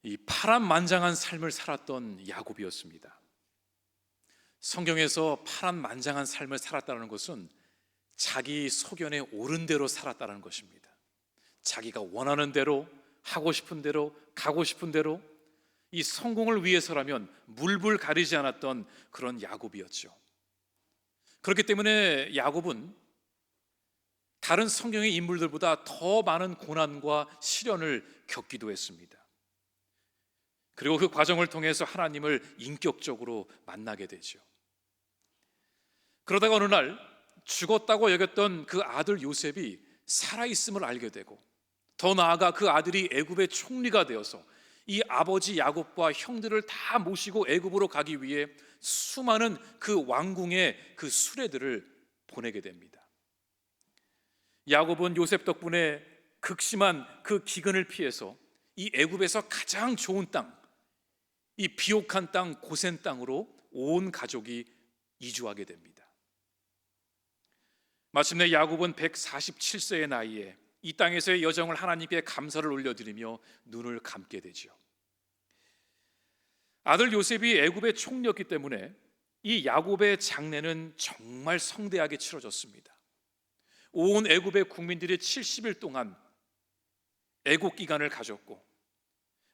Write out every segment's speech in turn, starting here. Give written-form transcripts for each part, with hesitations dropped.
이 파란만장한 삶을 살았던 야곱이었습니다. 성경에서 파란만장한 삶을 살았다는 것은 자기 소견에 옳은 대로 살았다는 것입니다. 자기가 원하는 대로, 하고 싶은 대로, 가고 싶은 대로, 이 성공을 위해서라면 물불 가리지 않았던 그런 야곱이었죠. 그렇기 때문에 야곱은 다른 성경의 인물들보다 더 많은 고난과 시련을 겪기도 했습니다. 그리고 그 과정을 통해서 하나님을 인격적으로 만나게 되죠. 그러다가 어느 날 죽었다고 여겼던 그 아들 요셉이 살아있음을 알게 되고, 더 나아가 그 아들이 애굽의 총리가 되어서 이 아버지 야곱과 형들을 다 모시고 애굽으로 가기 위해 수많은 그 왕궁의 그 수레들을 보내게 됩니다. 야곱은 요셉 덕분에 극심한 그 기근을 피해서 이 애굽에서 가장 좋은 땅, 이 비옥한 땅, 고센 땅으로 온 가족이 이주하게 됩니다. 마침내 야곱은 147세의 나이에 이 땅에서의 여정을 하나님께 감사를 올려드리며 눈을 감게 되죠. 아들 요셉이 애굽의 총리였기 때문에 이 야곱의 장례는 정말 성대하게 치러졌습니다. 온 애굽의 국민들이 70일 동안 애국 기간을 가졌고,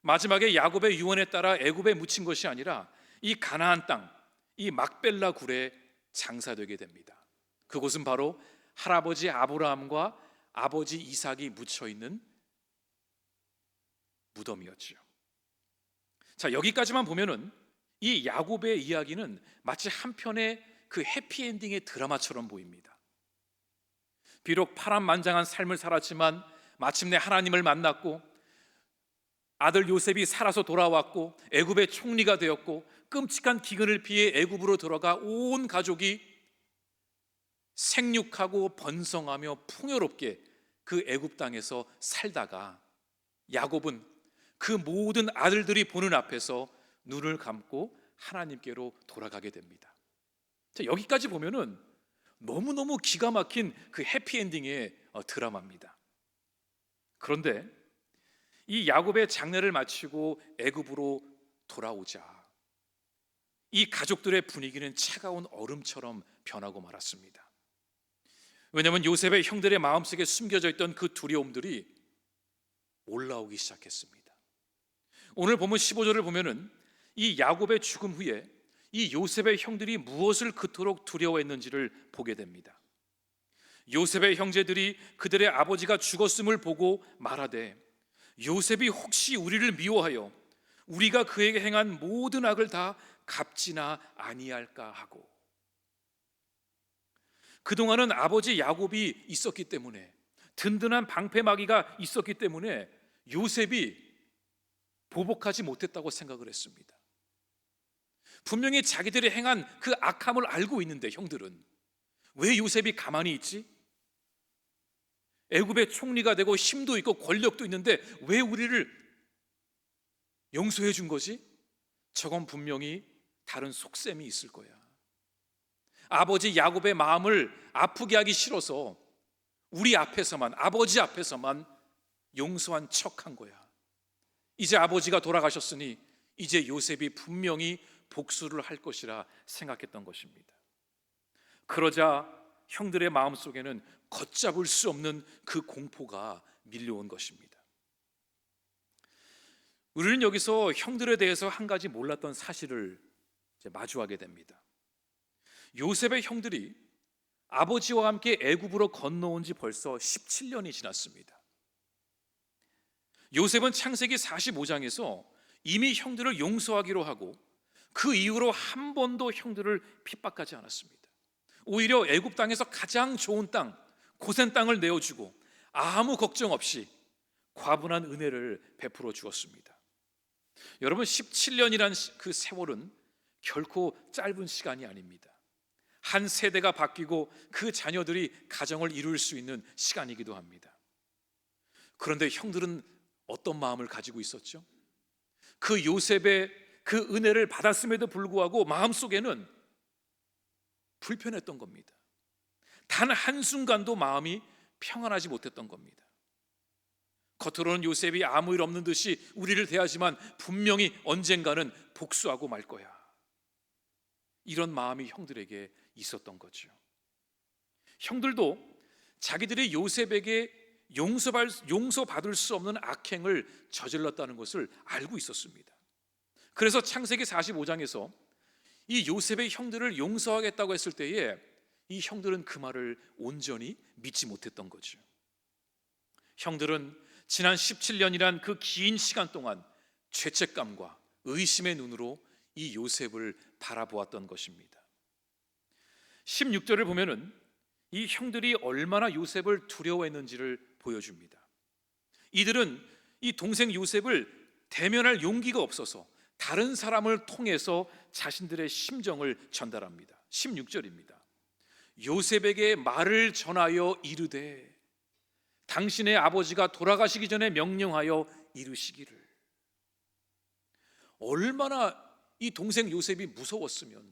마지막에 야곱의 유언에 따라 애굽에 묻힌 것이 아니라 이 가나안 땅, 이 막벨라 굴에 장사되게 됩니다. 그곳은 바로 할아버지 아브라함과 아버지 이삭이 묻혀 있는 무덤이었죠. 자, 여기까지만 보면은 이 야곱의 이야기는 마치 한편의 그 해피엔딩의 드라마처럼 보입니다. 비록 파란만장한 삶을 살았지만 마침내 하나님을 만났고, 아들 요셉이 살아서 돌아왔고, 애굽의 총리가 되었고, 끔찍한 기근을 피해 애굽으로 들어가 온 가족이 생육하고 번성하며 풍요롭게 그 애굽 땅에서 살다가 야곱은 그 모든 아들들이 보는 앞에서 눈을 감고 하나님께로 돌아가게 됩니다. 자, 여기까지 보면은 너무너무 기가 막힌 그 해피엔딩의 드라마입니다. 그런데 이 야곱의 장례를 마치고 애굽으로 돌아오자 이 가족들의 분위기는 차가운 얼음처럼 변하고 말았습니다. 왜냐하면 요셉의 형들의 마음속에 숨겨져 있던 그 두려움들이 올라오기 시작했습니다. 오늘 본문 15절을 보면은 이 야곱의 죽음 후에 이 요셉의 형들이 무엇을 그토록 두려워했는지를 보게 됩니다. 요셉의 형제들이 그들의 아버지가 죽었음을 보고 말하되, 요셉이 혹시 우리를 미워하여 우리가 그에게 행한 모든 악을 다 갚지나 아니할까 하고, 그동안은 아버지 야곱이 있었기 때문에, 든든한 방패막이가 있었기 때문에 요셉이 보복하지 못했다고 생각을 했습니다. 분명히 자기들이 행한 그 악함을 알고 있는데 형들은 왜 요셉이 가만히 있지? 애굽의 총리가 되고 힘도 있고 권력도 있는데 왜 우리를 용서해 준 거지? 저건 분명히 다른 속셈이 있을 거야. 아버지 야곱의 마음을 아프게 하기 싫어서 우리 앞에서만, 아버지 앞에서만 용서한 척한 거야. 이제 아버지가 돌아가셨으니 이제 요셉이 분명히 복수를 할 것이라 생각했던 것입니다. 그러자 형들의 마음속에는 걷잡을 수 없는 그 공포가 밀려온 것입니다. 우리는 여기서 형들에 대해서 한 가지 몰랐던 사실을 마주하게 됩니다. 요셉의 형들이 아버지와 함께 애굽으로 건너온 지 벌써 17년이 지났습니다. 요셉은 창세기 45장에서 이미 형들을 용서하기로 하고 그 이후로 한 번도 형들을 핍박하지 않았습니다. 오히려 애굽 땅에서 가장 좋은 땅, 고센 땅을 내어주고 아무 걱정 없이 과분한 은혜를 베풀어 주었습니다. 여러분, 17년이란 그 세월은 결코 짧은 시간이 아닙니다. 한 세대가 바뀌고 그 자녀들이 가정을 이룰 수 있는 시간이기도 합니다. 그런데 형들은 어떤 마음을 가지고 있었죠? 그 요셉의 그 은혜를 받았음에도 불구하고 마음속에는 불편했던 겁니다. 단 한순간도 마음이 평안하지 못했던 겁니다. 겉으로는 요셉이 아무 일 없는 듯이 우리를 대하지만 분명히 언젠가는 복수하고 말 거야. 이런 마음이 형들에게 있었던 거죠. 형들도 자기들이 요셉에게 용서받을 수 없는 악행을 저질렀다는 것을 알고 있었습니다. 그래서 창세기 45장에서 이 요셉의 형들을 용서하겠다고 했을 때에 이 형들은 그 말을 온전히 믿지 못했던 거죠. 형들은 지난 17년이란 그 긴 시간 동안 죄책감과 의심의 눈으로 이 요셉을 바라보았던 것입니다. 16절을 보면은 이 형들이 얼마나 요셉을 두려워했는지를 보여줍니다. 이들은 이 동생 요셉을 대면할 용기가 없어서 다른 사람을 통해서 자신들의 심정을 전달합니다. 16절입니다. 요셉에게 말을 전하여 이르되 당신의 아버지가 돌아가시기 전에 명령하여 이르시기를. 얼마나 이 동생 요셉이 무서웠으면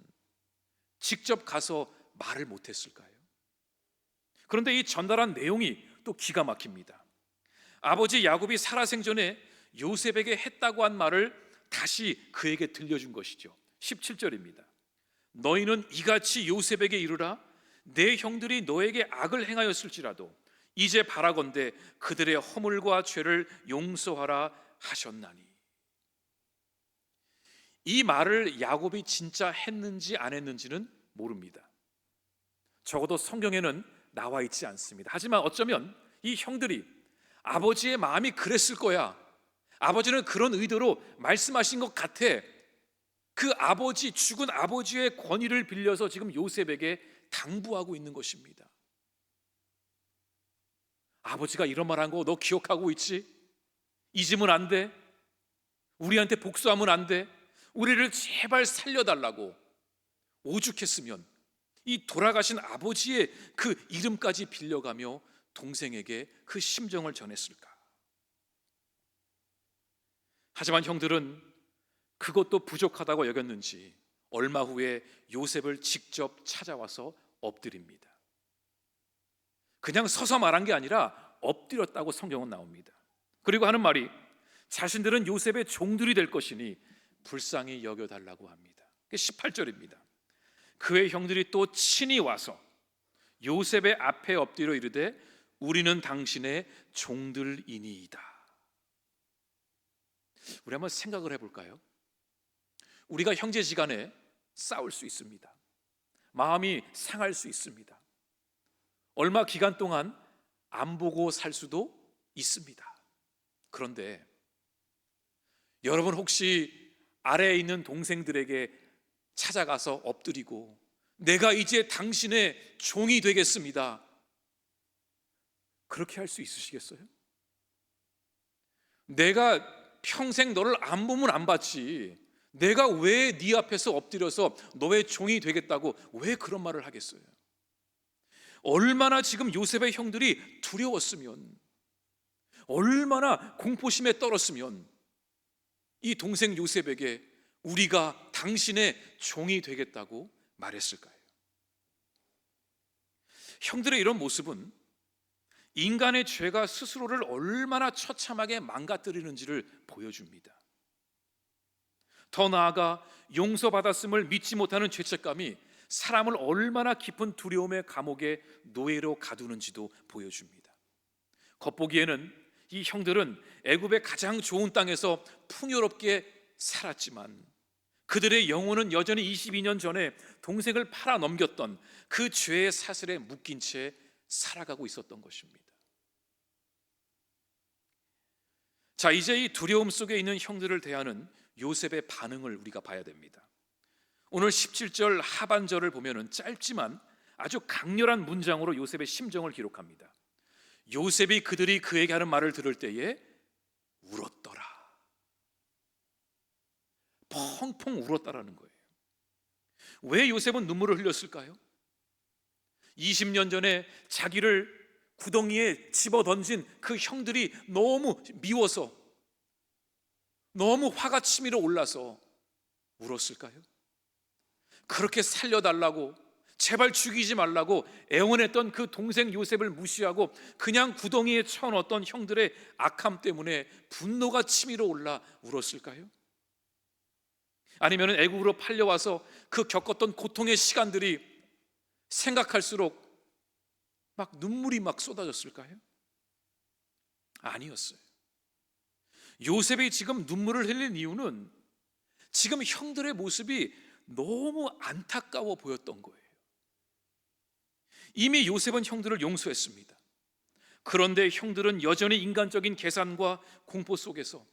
직접 가서 말을 못했을까요? 그런데 이 전달한 내용이 또 기가 막힙니다. 아버지 야곱이 살아생전에 요셉에게 했다고 한 말을 다시 그에게 들려준 것이죠. 17절입니다. 너희는 이같이 요셉에게 이르라. 내 형들이 너에게 악을 행하였을지라도 이제 바라건대 그들의 허물과 죄를 용서하라 하셨나니. 이 말을 야곱이 진짜 했는지 안 했는지는 모릅니다. 적어도 성경에는 나와 있지 않습니다. 하지만 어쩌면 이 형들이 아버지의 마음이 그랬을 거야, 아버지는 그런 의도로 말씀하신 것 같아, 그 아버지, 죽은 아버지의 권위를 빌려서 지금 요셉에게 당부하고 있는 것입니다. 아버지가 이런 말 한 거 너 기억하고 있지? 잊으면 안 돼. 우리한테 복수하면 안 돼. 우리를 제발 살려달라고 오죽했으면 이 돌아가신 아버지의 그 이름까지 빌려가며 동생에게 그 심정을 전했을까. 하지만 형들은 그것도 부족하다고 여겼는지 얼마 후에 요셉을 직접 찾아와서 엎드립니다. 그냥 서서 말한 게 아니라 엎드렸다고 성경은 나옵니다. 그리고 하는 말이 자신들은 요셉의 종들이 될 것이니 불쌍히 여겨달라고 합니다. 18절입니다. 그의 형들이 또 친히 와서 요셉의 앞에 엎드려 이르되 우리는 당신의 종들이니이다. 우리 한번 생각을 해볼까요? 우리가 형제지간에 싸울 수 있습니다. 마음이 상할 수 있습니다. 얼마 기간 동안 안 보고 살 수도 있습니다. 그런데 여러분 혹시 아래에 있는 동생들에게 찾아가서 엎드리고 내가 이제 당신의 종이 되겠습니다, 그렇게 할 수 있으시겠어요? 내가 평생 너를 안 보면 안 봤지, 내가 왜 네 앞에서 엎드려서 너의 종이 되겠다고 왜 그런 말을 하겠어요? 얼마나 지금 요셉의 형들이 두려웠으면, 얼마나 공포심에 떨었으면 이 동생 요셉에게 우리가 당신의 종이 되겠다고 말했을까요? 형들의 이런 모습은 인간의 죄가 스스로를 얼마나 처참하게 망가뜨리는지를 보여줍니다. 더 나아가 용서받았음을 믿지 못하는 죄책감이 사람을 얼마나 깊은 두려움의 감옥에 노예로 가두는지도 보여줍니다. 겉보기에는 이 형들은 애굽의 가장 좋은 땅에서 풍요롭게 살았지만 그들의 영혼은 여전히 22년 전에 동생을 팔아 넘겼던 그 죄의 사슬에 묶인 채 살아가고 있었던 것입니다. 자, 이제 이 두려움 속에 있는 형들을 대하는 요셉의 반응을 우리가 봐야 됩니다. 오늘 17절 하반절을 보면은 짧지만 아주 강렬한 문장으로 요셉의 심정을 기록합니다. 요셉이 그들이 그에게 하는 말을 들을 때에 울었더라. 펑펑 울었다라는 거예요. 왜 요셉은 눈물을 흘렸을까요? 20년 전에 자기를 구덩이에 집어던진 그 형들이 너무 미워서, 너무 화가 치밀어 올라서 울었을까요? 그렇게 살려달라고 제발 죽이지 말라고 애원했던 그 동생 요셉을 무시하고 그냥 구덩이에 쳐넣었던 형들의 악함 때문에 분노가 치밀어 올라 울었을까요? 아니면 애국으로 팔려와서 그 겪었던 고통의 시간들이 생각할수록 막 눈물이 막 쏟아졌을까요? 아니었어요. 요셉이 지금 눈물을 흘린 이유는 지금 형들의 모습이 너무 안타까워 보였던 거예요. 이미 요셉은 형들을 용서했습니다. 그런데 형들은 여전히 인간적인 계산과 공포 속에서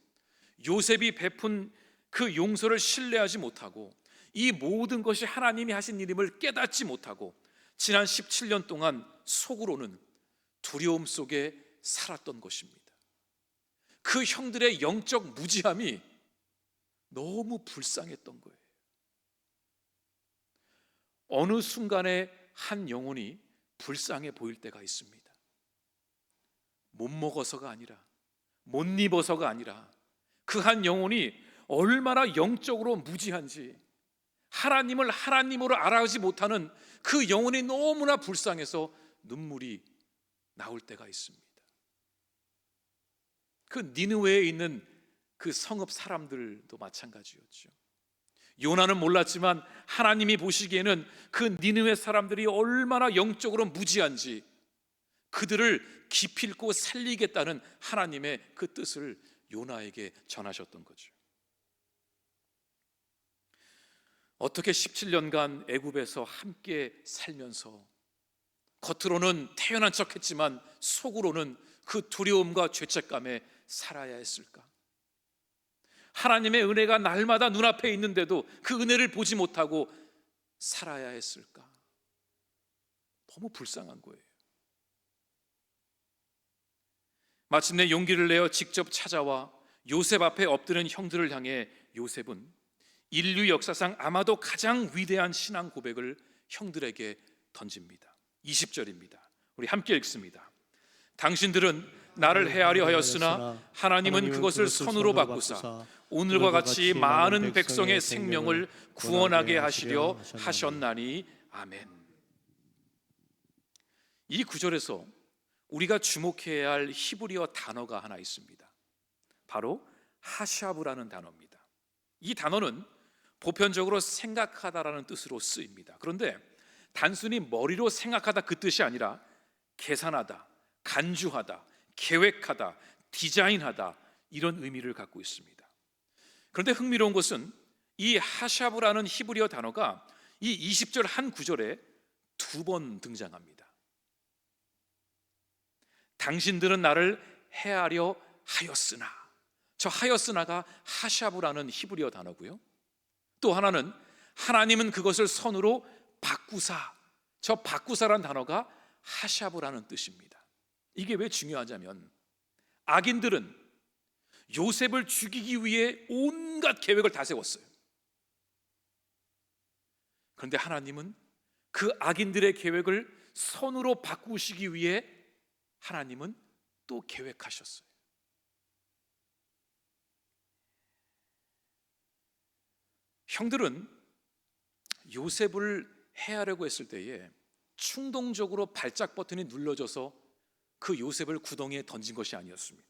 요셉이 베푼 그 용서를 신뢰하지 못하고 이 모든 것이 하나님이 하신 일임을 깨닫지 못하고 지난 17년 동안 속으로는 두려움 속에 살았던 것입니다. 그 형들의 영적 무지함이 너무 불쌍했던 거예요. 어느 순간에 한 영혼이 불쌍해 보일 때가 있습니다. 못 먹어서가 아니라, 못 입어서가 아니라 그 한 영혼이 얼마나 영적으로 무지한지, 하나님을 하나님으로 알아가지 못하는 그 영혼이 너무나 불쌍해서 눈물이 나올 때가 있습니다. 그 니느웨에 있는 그 성읍 사람들도 마찬가지였죠. 요나는 몰랐지만 하나님이 보시기에는 그 니느웨 사람들이 얼마나 영적으로 무지한지, 그들을 기필코 살리겠다는 하나님의 그 뜻을 요나에게 전하셨던 거죠. 어떻게 17년간 애굽에서 함께 살면서 겉으로는 태연한 척했지만 속으로는 그 두려움과 죄책감에 살아야 했을까? 하나님의 은혜가 날마다 눈앞에 있는데도 그 은혜를 보지 못하고 살아야 했을까? 너무 불쌍한 거예요. 마침내 용기를 내어 직접 찾아와 요셉 앞에 엎드린 형들을 향해 요셉은 인류 역사상 아마도 가장 위대한 신앙 고백을 형들에게 던집니다. 20절입니다. 우리 함께 읽습니다. 당신들은 나를 해하려 하였으나 하나님은 그것을 선으로 바꾸사 오늘과 같이 많은 백성의 생명을 구원하게 하시려 하셨나니 아멘. 이 구절에서 우리가 주목해야 할 히브리어 단어가 하나 있습니다. 바로 하샤브라는 단어입니다. 이 단어는 보편적으로 생각하다라는 뜻으로 쓰입니다. 그런데 단순히 머리로 생각하다 그 뜻이 아니라 계산하다, 간주하다, 계획하다, 디자인하다, 이런 의미를 갖고 있습니다. 그런데 흥미로운 것은 이 하샤브라는 히브리어 단어가 이 20절 한 구절에 2번 등장합니다. 당신들은 나를 해하려 하였으나, 저 하였으나가 하샤브라는 히브리어 단어고요, 또 하나는 하나님은 그것을 선으로 바꾸사, 저 바꾸사라는 단어가 하샤브라는 뜻입니다. 이게 왜 중요하냐면 악인들은 요셉을 죽이기 위해 온갖 계획을 다 세웠어요. 그런데 하나님은 그 악인들의 계획을 선으로 바꾸시기 위해 하나님은 또 계획하셨어요. 형들은 요셉을 해하려고 했을 때에 충동적으로 발작 버튼이 눌러져서 그 요셉을 구덩이에 던진 것이 아니었습니다.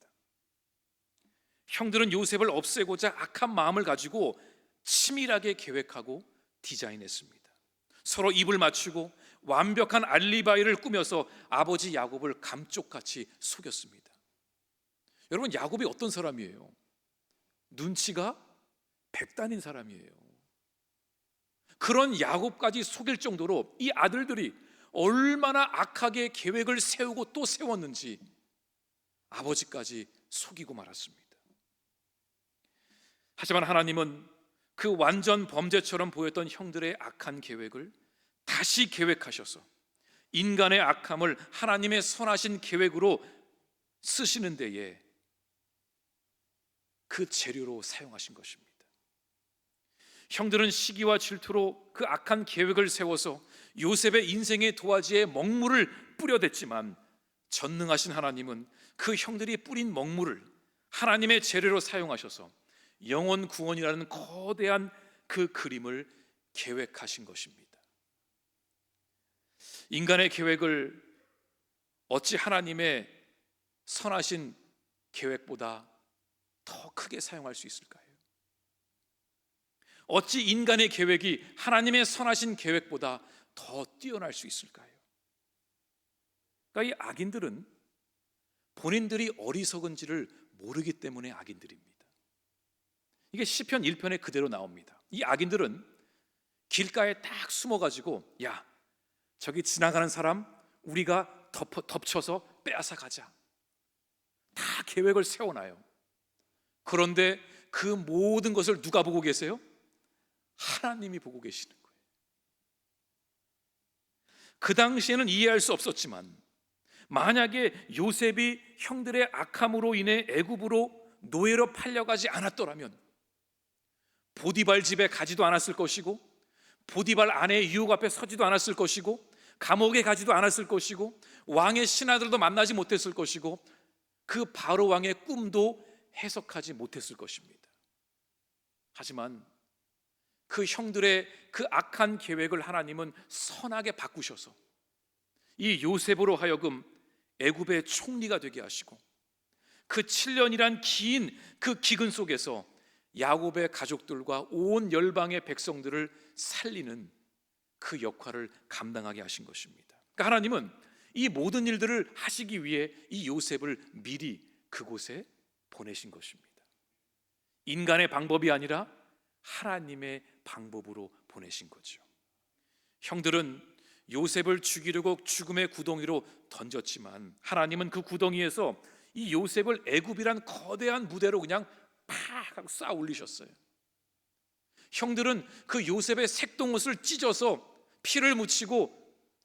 형들은 요셉을 없애고자 악한 마음을 가지고 치밀하게 계획하고 디자인했습니다. 서로 입을 맞추고 완벽한 알리바이를 꾸며서 아버지 야곱을 감쪽같이 속였습니다. 여러분, 야곱이 어떤 사람이에요? 눈치가 백단인 사람이에요. 그런 야곱까지 속일 정도로 이 아들들이 얼마나 악하게 계획을 세우고 또 세웠는지 아버지까지 속이고 말았습니다. 하지만 하나님은 그 완전 범죄처럼 보였던 형들의 악한 계획을 다시 계획하셔서 인간의 악함을 하나님의 선하신 계획으로 쓰시는 데에 그 재료로 사용하신 것입니다. 형들은 시기와 질투로 그 악한 계획을 세워서 요셉의 인생의 도화지에 먹물을 뿌려댔지만 전능하신 하나님은 그 형들이 뿌린 먹물을 하나님의 재료로 사용하셔서 영혼 구원이라는 거대한 그 그림을 계획하신 것입니다. 인간의 계획을 어찌 하나님의 선하신 계획보다 더 크게 사용할 수 있을까요? 어찌 인간의 계획이 하나님의 선하신 계획보다 더 뛰어날 수 있을까요? 그러니까 이 악인들은 본인들이 어리석은지를 모르기 때문에 악인들입니다. 이게 시편 1편에 그대로 나옵니다. 이 악인들은 길가에 딱 숨어가지고, 야, 저기 지나가는 사람 우리가 덮쳐서 빼앗아 가자, 다 계획을 세워놔요. 그런데 그 모든 것을 누가 보고 계세요? 하나님이 보고 계시는 거예요. 그 당시에는 이해할 수 없었지만, 만약에 요셉이 형들의 악함으로 인해 애굽으로 노예로 팔려가지 않았더라면 보디발 집에 가지도 않았을 것이고, 보디발 아내의 유혹 앞에 서지도 않았을 것이고, 감옥에 가지도 않았을 것이고, 왕의 신하들도 만나지 못했을 것이고, 그 바로 왕의 꿈도 해석하지 못했을 것입니다. 하지만 그 형들의 그 악한 계획을 하나님은 선하게 바꾸셔서 이 요셉으로 하여금 애굽의 총리가 되게 하시고, 그 7년이란 긴 그 기근 속에서 야곱의 가족들과 온 열방의 백성들을 살리는 그 역할을 감당하게 하신 것입니다. 그러니까 하나님은 이 모든 일들을 하시기 위해 이 요셉을 미리 그곳에 보내신 것입니다. 인간의 방법이 아니라 하나님의 방법으로 보내신 거죠. 형들은 요셉을 죽이려고 죽음의 구덩이로 던졌지만, 하나님은 그 구덩이에서 이 요셉을 애굽이란 거대한 무대로 그냥 팍 하고 쌓아 올리셨어요. 형들은 그 요셉의 색동옷을 찢어서 피를 묻히고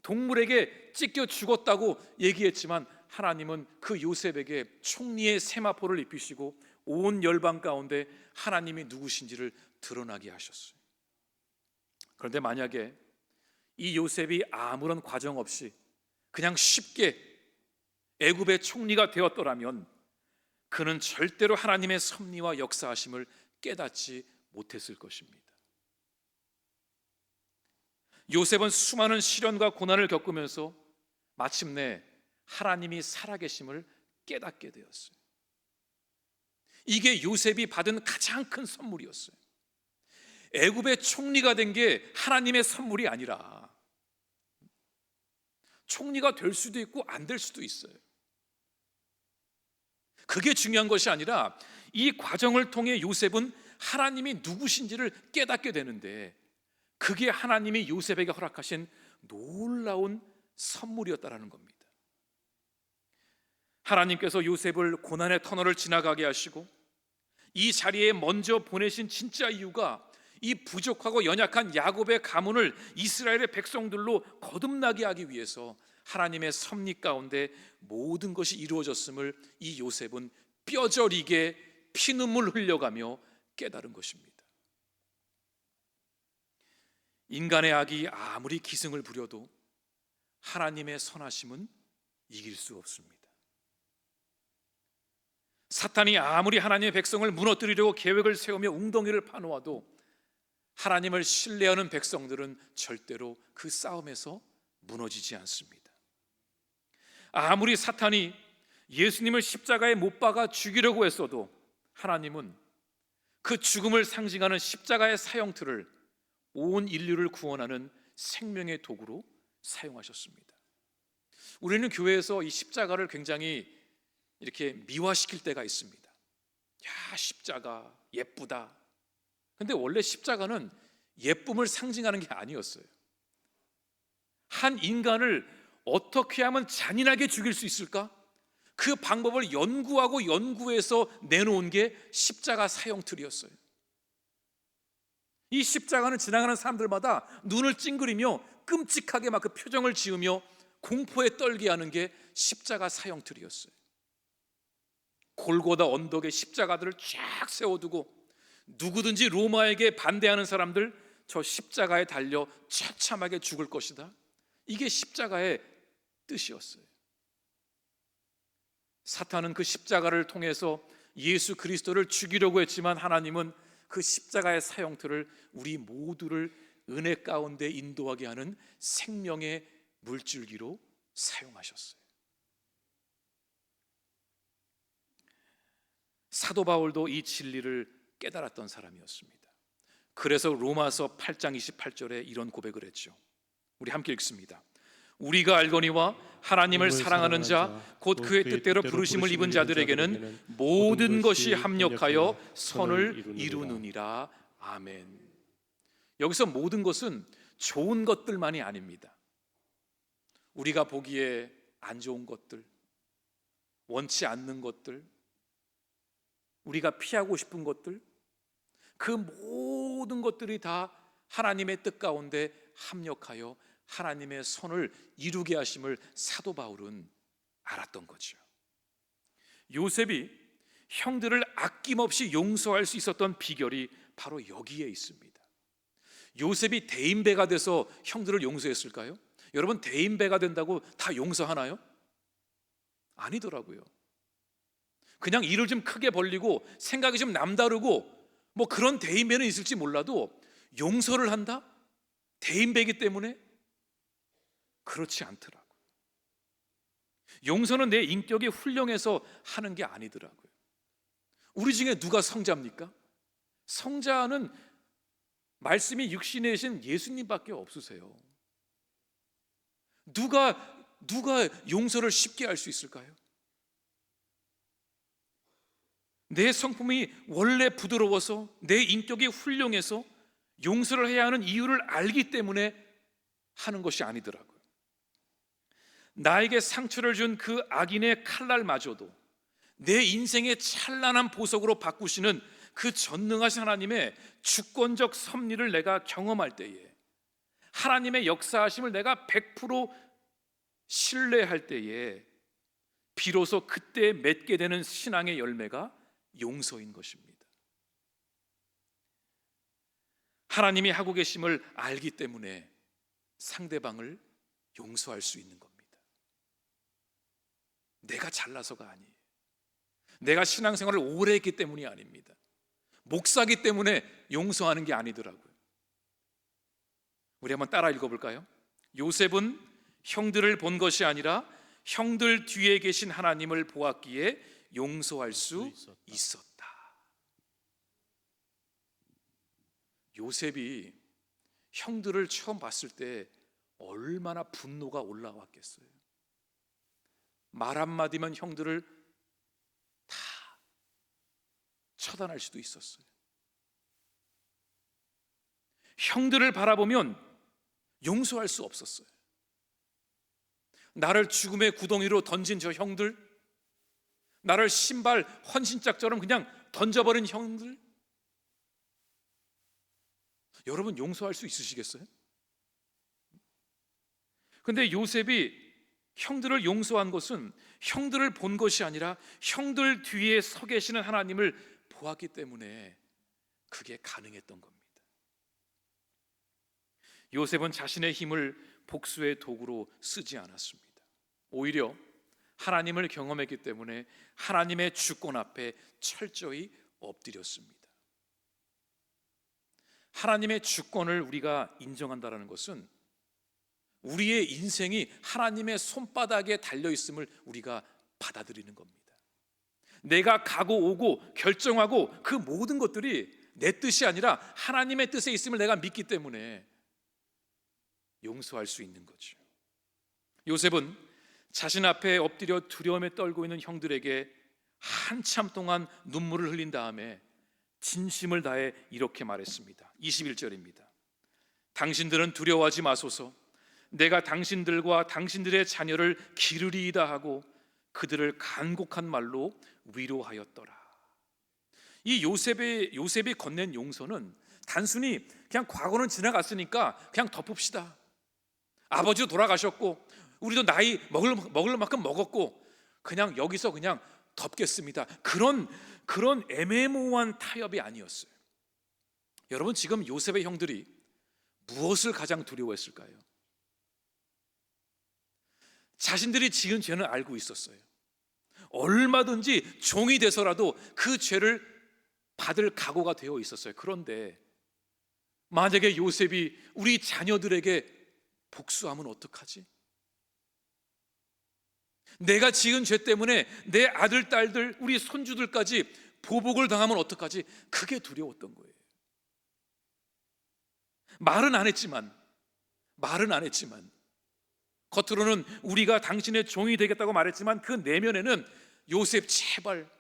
동물에게 찢겨 죽었다고 얘기했지만, 하나님은 그 요셉에게 총리의 세마포를 입히시고 온 열방 가운데 하나님이 누구신지를 드러나게 하셨어요. 그런데 만약에 이 요셉이 아무런 과정 없이 그냥 쉽게 애굽의 총리가 되었더라면 그는 절대로 하나님의 섭리와 역사하심을 깨닫지 못했을 것입니다. 요셉은 수많은 시련과 고난을 겪으면서 마침내 하나님이 살아계심을 깨닫게 되었어요. 이게 요셉이 받은 가장 큰 선물이었어요. 애굽의 총리가 된 게 하나님의 선물이 아니라, 총리가 될 수도 있고 안 될 수도 있어요. 그게 중요한 것이 아니라 이 과정을 통해 요셉은 하나님이 누구신지를 깨닫게 되는데, 그게 하나님이 요셉에게 허락하신 놀라운 선물이었다라는 겁니다. 하나님께서 요셉을 고난의 터널을 지나가게 하시고 이 자리에 먼저 보내신 진짜 이유가 이 부족하고 연약한 야곱의 가문을 이스라엘의 백성들로 거듭나게 하기 위해서 하나님의 섭리 가운데 모든 것이 이루어졌음을 이 요셉은 뼈저리게 피눈물 흘려가며 깨달은 것입니다. 인간의 악이 아무리 기승을 부려도 하나님의 선하심은 이길 수 없습니다. 사탄이 아무리 하나님의 백성을 무너뜨리려고 계획을 세우며 웅덩이를 파놓아도 하나님을 신뢰하는 백성들은 절대로 그 싸움에서 무너지지 않습니다. 아무리 사탄이 예수님을 십자가에 못 박아 죽이려고 했어도 하나님은 그 죽음을 상징하는 십자가의 사형틀을 온 인류를 구원하는 생명의 도구로 사용하셨습니다. 우리는 교회에서 이 십자가를 굉장히 이렇게 미화시킬 때가 있습니다. 야, 십자가 예쁘다. 근데 원래 십자가는 예쁨을 상징하는 게 아니었어요. 한 인간을 어떻게 하면 잔인하게 죽일 수 있을까? 그 방법을 연구하고 연구해서 내놓은 게 십자가 사형틀이었어요. 이 십자가는 지나가는 사람들마다 눈을 찡그리며 끔찍하게 막 그 표정을 지으며 공포에 떨게 하는 게 십자가 사형틀이었어요. 골고다 언덕에 십자가들을 쫙 세워두고 누구든지 로마에게 반대하는 사람들 저 십자가에 달려 처참하게 죽을 것이다. 이게 십자가의 뜻이었어요. 사탄은 그 십자가를 통해서 예수 그리스도를 죽이려고 했지만, 하나님은 그 십자가의 사형틀을 우리 모두를 은혜 가운데 인도하게 하는 생명의 물줄기로 사용하셨어요. 사도 바울도 이 진리를 깨달았던 사람이었습니다. 그래서 로마서 8장 28절에 이런 고백을 했죠. 우리 함께 읽습니다. 우리가 알거니와 하나님을 사랑하는 자 곧 그의 뜻대로 부르심을 입은 자들에게는 모든 것이 합력하여 선을 이루느니라. 아멘. 여기서 모든 것은 좋은 것들만이 아닙니다. 우리가 보기에 안 좋은 것들, 원치 않는 것들, 우리가 피하고 싶은 것들, 그 모든 것들이 다 하나님의 뜻 가운데 합력하여 하나님의 선을 이루게 하심을 사도 바울은 알았던 거죠. 요셉이 형들을 아낌없이 용서할 수 있었던 비결이 바로 여기에 있습니다. 요셉이 대인배가 돼서 형들을 용서했을까요? 여러분, 대인배가 된다고 다 용서하나요? 아니더라고요. 그냥 일을 좀 크게 벌리고 생각이 좀 남다르고 뭐 그런 대인배는 있을지 몰라도 용서를 한다? 대인배이기 때문에? 그렇지 않더라고요. 용서는 내 인격이 훌륭해서 하는 게 아니더라고요. 우리 중에 누가 성자입니까? 성자는 말씀이 육신에 신 예수님밖에 없으세요. 누가 용서를 쉽게 할 수 있을까요? 내 성품이 원래 부드러워서 내 인격이 훌륭해서 용서를 해야 하는 이유를 알기 때문에 하는 것이 아니더라고요. 나에게 상처를 준 그 악인의 칼날마저도 내 인생의 찬란한 보석으로 바꾸시는 그 전능하신 하나님의 주권적 섭리를 내가 경험할 때에, 하나님의 역사하심을 내가 100% 신뢰할 때에 비로소 그때 맺게 되는 신앙의 열매가 용서인 것입니다. 하나님이 하고 계심을 알기 때문에 상대방을 용서할 수 있는 겁니다. 내가 잘나서가 아니에요. 내가 신앙생활을 오래 했기 때문이 아닙니다. 목사기 때문에 용서하는 게 아니더라고요. 우리 한번 따라 읽어볼까요? 요셉은 형들을 본 것이 아니라 형들 뒤에 계신 하나님을 보았기에 용서할 수 있었다. 요셉이 형들을 처음 봤을 때 얼마나 분노가 올라왔겠어요. 말 한마디면 형들을 다 처단할 수도 있었어요. 형들을 바라보면 용서할 수 없었어요. 나를 죽음의 구덩이로 던진 저 형들, 나를 신발 헌신짝처럼 그냥 던져버린 형들, 여러분 용서할 수 있으시겠어요? 근데 요셉이 형들을 용서한 것은 형들을 본 것이 아니라 형들 뒤에 서 계시는 하나님을 보았기 때문에 그게 가능했던 겁니다. 요셉은 자신의 힘을 복수의 도구로 쓰지 않았습니다. 오히려 하나님을 경험했기 때문에 하나님의 주권 앞에 철저히 엎드렸습니다. 하나님의 주권을 우리가 인정한다는 것은 우리의 인생이 하나님의 손바닥에 달려있음을 우리가 받아들이는 겁니다. 내가 가고 오고 결정하고 그 모든 것들이 내 뜻이 아니라 하나님의 뜻에 있음을 내가 믿기 때문에 용서할 수 있는 거죠. 요셉은 자신 앞에 엎드려 두려움에 떨고 있는 형들에게 한참 동안 눈물을 흘린 다음에 진심을 다해 이렇게 말했습니다. 21절입니다. 당신들은 두려워하지 마소서. 내가 당신들과 당신들의 자녀를 기르리이다 하고 그들을 간곡한 말로 위로하였더라. 이 요셉이 건넨 용서는 단순히 그냥 과거는 지나갔으니까 그냥 덮읍시다. 아버지도 돌아가셨고 우리도 나이 먹을 만큼 먹었고 그냥 여기서 그냥 덮겠습니다. 그런 애매모호한 타협이 아니었어요. 여러분, 지금 요셉의 형들이 무엇을 가장 두려워했을까요? 자신들이 지은 죄는 알고 있었어요. 얼마든지 종이 돼서라도 그 죄를 받을 각오가 되어 있었어요. 그런데 만약에 요셉이 우리 자녀들에게 복수하면 어떡하지? 내가 지은 죄 때문에 내 아들, 딸들, 우리 손주들까지 보복을 당하면 어떡하지? 그게 두려웠던 거예요. 말은 안 했지만 겉으로는 우리가 당신의 종이 되겠다고 말했지만 그 내면에는 요셉, 제발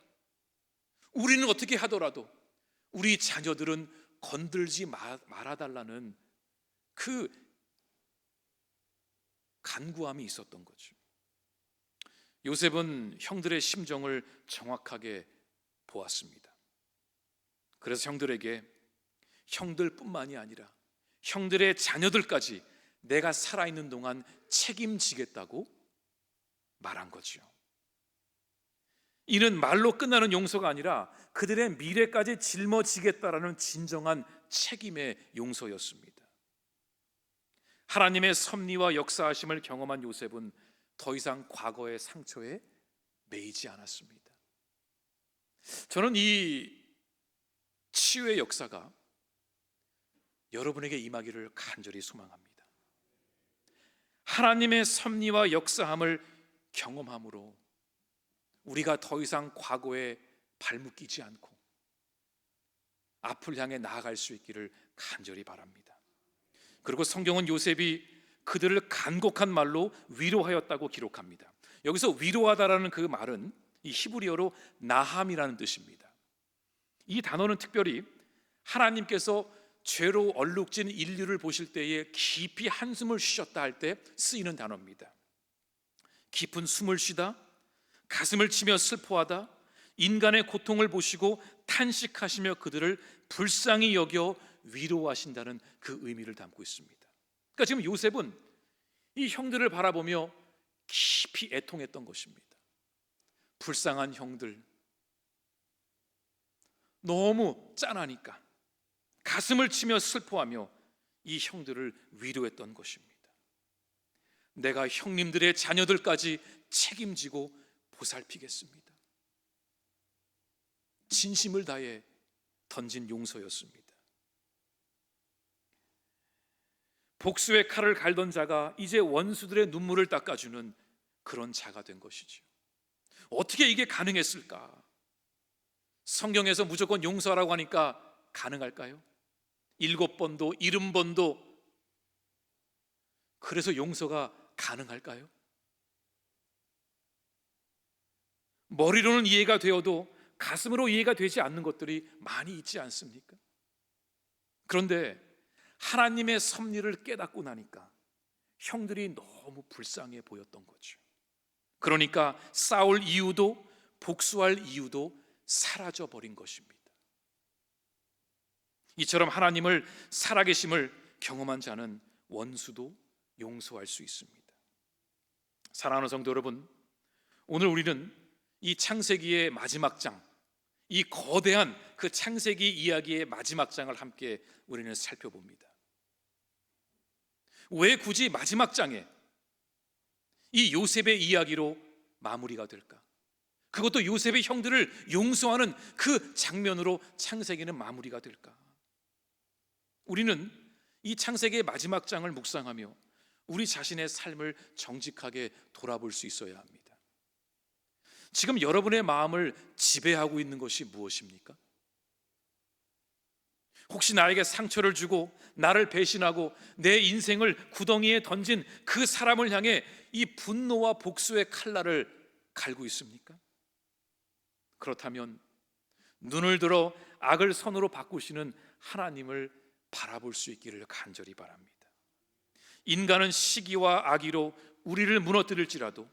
우리는 어떻게 하더라도 우리 자녀들은 건들지 말아달라는 그 간구함이 있었던 거죠. 요셉은 형들의 심정을 정확하게 보았습니다. 그래서 형들에게 형들뿐만이 아니라 형들의 자녀들까지 내가 살아있는 동안 책임지겠다고 말한 거죠. 이는 말로 끝나는 용서가 아니라 그들의 미래까지 짊어지겠다라는 진정한 책임의 용서였습니다. 하나님의 섭리와 역사하심을 경험한 요셉은 더 이상 과거의 상처에 매이지 않았습니다. 저는 이 치유의 역사가 여러분에게 임하기를 간절히 소망합니다. 하나님의 섭리와 역사함을 경험함으로 우리가 더 이상 과거에 발묶이지 않고 앞을 향해 나아갈 수 있기를 간절히 바랍니다. 그리고 성경은 요셉이 그들을 간곡한 말로 위로하였다고 기록합니다. 여기서 위로하다라는 그 말은 이 히브리어로 나함이라는 뜻입니다. 이 단어는 특별히 하나님께서 죄로 얼룩진 인류를 보실 때에 깊이 한숨을 쉬셨다 할 때 쓰이는 단어입니다. 깊은 숨을 쉬다, 가슴을 치며 슬퍼하다, 인간의 고통을 보시고 탄식하시며 그들을 불쌍히 여겨 위로하신다는 그 의미를 담고 있습니다. 그러니까 지금 요셉은 이 형들을 바라보며 깊이 애통했던 것입니다. 불쌍한 형들, 너무 짠하니까 가슴을 치며 슬퍼하며 이 형들을 위로했던 것입니다. 내가 형님들의 자녀들까지 책임지고 보살피겠습니다. 진심을 다해 던진 용서였습니다. 복수의 칼을 갈던 자가 이제 원수들의 눈물을 닦아주는 그런 자가 된 것이죠. 어떻게 이게 가능했을까? 성경에서 무조건 용서하라고 하니까 가능할까요? 7번도 70번도 그래서 용서가 가능할까요? 머리로는 이해가 되어도 가슴으로 이해가 되지 않는 것들이 많이 있지 않습니까? 그런데 하나님의 섭리를 깨닫고 나니까 형들이 너무 불쌍해 보였던 거죠. 그러니까 싸울 이유도 복수할 이유도 사라져 버린 것입니다. 이처럼 하나님을 살아계심을 경험한 자는 원수도 용서할 수 있습니다. 사랑하는 성도 여러분, 오늘 우리는 이 창세기의 마지막 장, 이 거대한 그 창세기 이야기의 마지막 장을 함께 우리는 살펴봅니다. 왜 굳이 마지막 장에 이 요셉의 이야기로 마무리가 될까? 그것도 요셉의 형들을 용서하는 그 장면으로 창세기는 마무리가 될까? 우리는 이 창세기의 마지막 장을 묵상하며 우리 자신의 삶을 정직하게 돌아볼 수 있어야 합니다. 지금 여러분의 마음을 지배하고 있는 것이 무엇입니까? 혹시 나에게 상처를 주고 나를 배신하고 내 인생을 구덩이에 던진 그 사람을 향해 이 분노와 복수의 칼날을 갈고 있습니까? 그렇다면 눈을 들어 악을 선으로 바꾸시는 하나님을 바라볼 수 있기를 간절히 바랍니다. 인간은 시기와 악의로 우리를 무너뜨릴지라도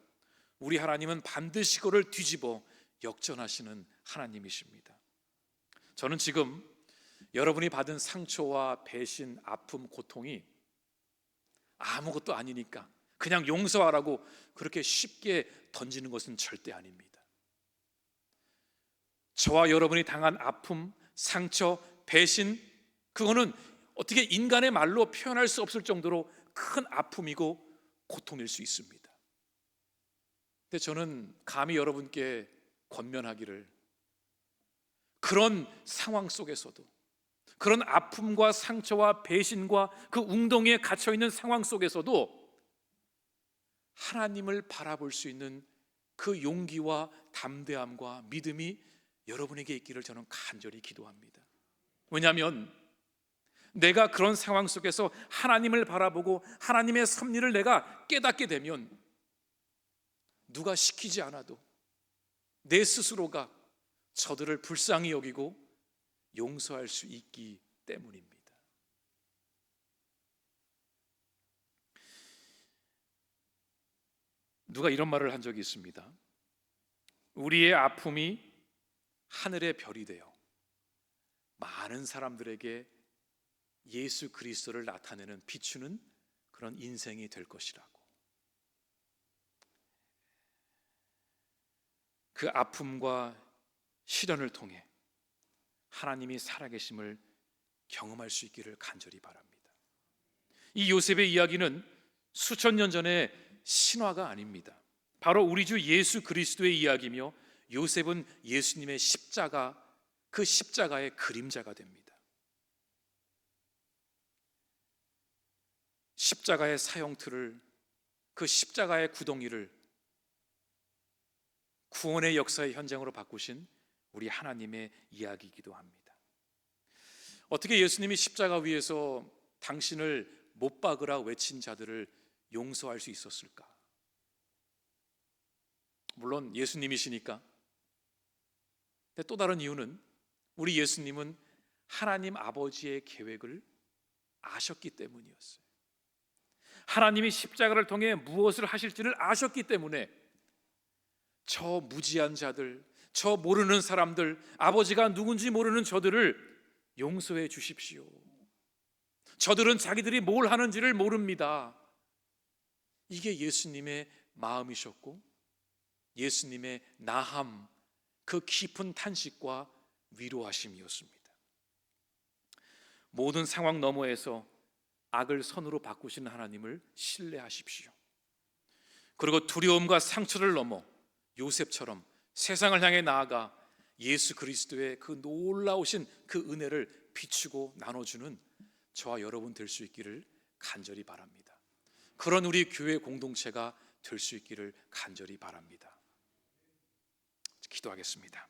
우리 하나님은 반드시 그를 뒤집어 역전하시는 하나님이십니다. 저는 지금 여러분이 받은 상처와 배신, 아픔, 고통이 아무것도 아니니까 그냥 용서하라고 그렇게 쉽게 던지는 것은 절대 아닙니다. 저와 여러분이 당한 아픔, 상처, 배신, 그거는 어떻게 인간의 말로 표현할 수 없을 정도로 큰 아픔이고 고통일 수 있습니다. 근데 저는 감히 여러분께 권면하기를, 그런 상황 속에서도, 그런 아픔과 상처와 배신과 그 웅덩이에 갇혀있는 상황 속에서도 하나님을 바라볼 수 있는 그 용기와 담대함과 믿음이 여러분에게 있기를 저는 간절히 기도합니다. 왜냐하면 내가 그런 상황 속에서 하나님을 바라보고 하나님의 섭리를 내가 깨닫게 되면 누가 시키지 않아도 내 스스로가 저들을 불쌍히 여기고 용서할 수 있기 때문입니다. 누가 이런 말을 한 적이 있습니다. 우리의 아픔이 하늘의 별이 되어 많은 사람들에게 예수 그리스도를 나타내는 비추는 그런 인생이 될 것이라고. 그 아픔과 시련을 통해 하나님이 살아계심을 경험할 수 있기를 간절히 바랍니다. 이 요셉의 이야기는 수천 년 전의 신화가 아닙니다. 바로 우리 주 예수 그리스도의 이야기며 요셉은 예수님의 십자가, 그 십자가의 그림자가 됩니다. 십자가의 사형틀을, 그 십자가의 구덩이를 구원의 역사의 현장으로 바꾸신 우리 하나님의 이야기이기도 합니다. 어떻게 예수님이 십자가 위에서 당신을 못 박으라 외친 자들을 용서할 수 있었을까? 물론 예수님이시니까. 근데 또 다른 이유는 우리 예수님은 하나님 아버지의 계획을 아셨기 때문이었어요. 하나님이 십자가를 통해 무엇을 하실지를 아셨기 때문에 저 무지한 자들, 저 모르는 사람들, 아버지가 누군지 모르는 저들을 용서해 주십시오. 저들은 자기들이 뭘 하는지를 모릅니다. 이게 예수님의 마음이셨고 예수님의 나함, 그 깊은 탄식과 위로하심이었습니다. 모든 상황 너머에서 악을 선으로 바꾸시는 하나님을 신뢰하십시오. 그리고 두려움과 상처를 넘어 요셉처럼 세상을 향해 나아가 예수 그리스도의 그 놀라우신 그 은혜를 비추고 나눠주는 저와 여러분 될 수 있기를 간절히 바랍니다. 그런 우리 교회 공동체가 될 수 있기를 간절히 바랍니다. 기도하겠습니다.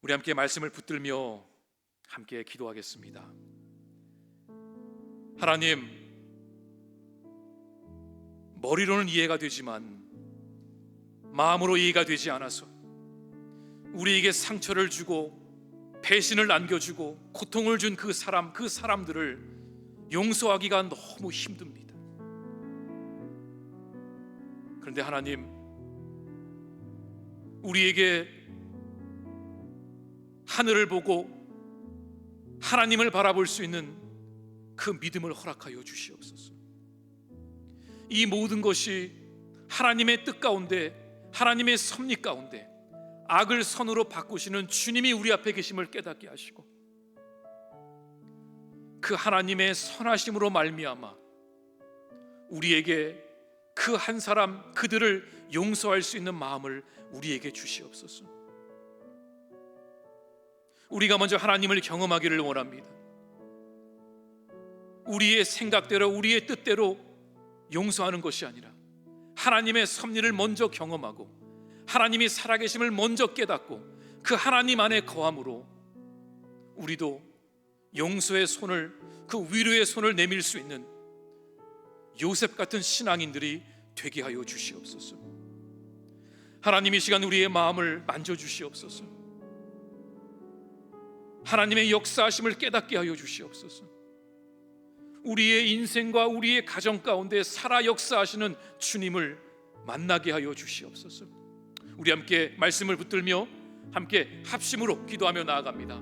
우리 함께 말씀을 붙들며 함께 기도하겠습니다. 하나님, 머리로는 이해가 되지만 마음으로 이해가 되지 않아서 우리에게 상처를 주고 배신을 안겨주고 고통을 준 그 사람들을 용서하기가 너무 힘듭니다. 그런데 하나님, 우리에게 하늘을 보고 하나님을 바라볼 수 있는 그 믿음을 허락하여 주시옵소서. 이 모든 것이 하나님의 뜻 가운데, 하나님의 섭리 가운데 악을 선으로 바꾸시는 주님이 우리 앞에 계심을 깨닫게 하시고 그 하나님의 선하심으로 말미암아 우리에게 그 한 사람 그들을 용서할 수 있는 마음을 우리에게 주시옵소서. 우리가 먼저 하나님을 경험하기를 원합니다. 우리의 생각대로 우리의 뜻대로 용서하는 것이 아니라 하나님의 섭리를 먼저 경험하고 하나님이 살아계심을 먼저 깨닫고 그 하나님 안에 거함으로 우리도 용서의 손을, 그 위로의 손을 내밀 수 있는 요셉 같은 신앙인들이 되게 하여 주시옵소서. 하나님, 이 시간 우리의 마음을 만져주시옵소서. 하나님의 역사하심을 깨닫게 하여 주시옵소서. 우리의 인생과 우리의 가정 가운데 살아 역사하시는 주님을 만나게 하여 주시옵소서. 우리 함께 말씀을 붙들며 함께 합심으로 기도하며 나아갑니다.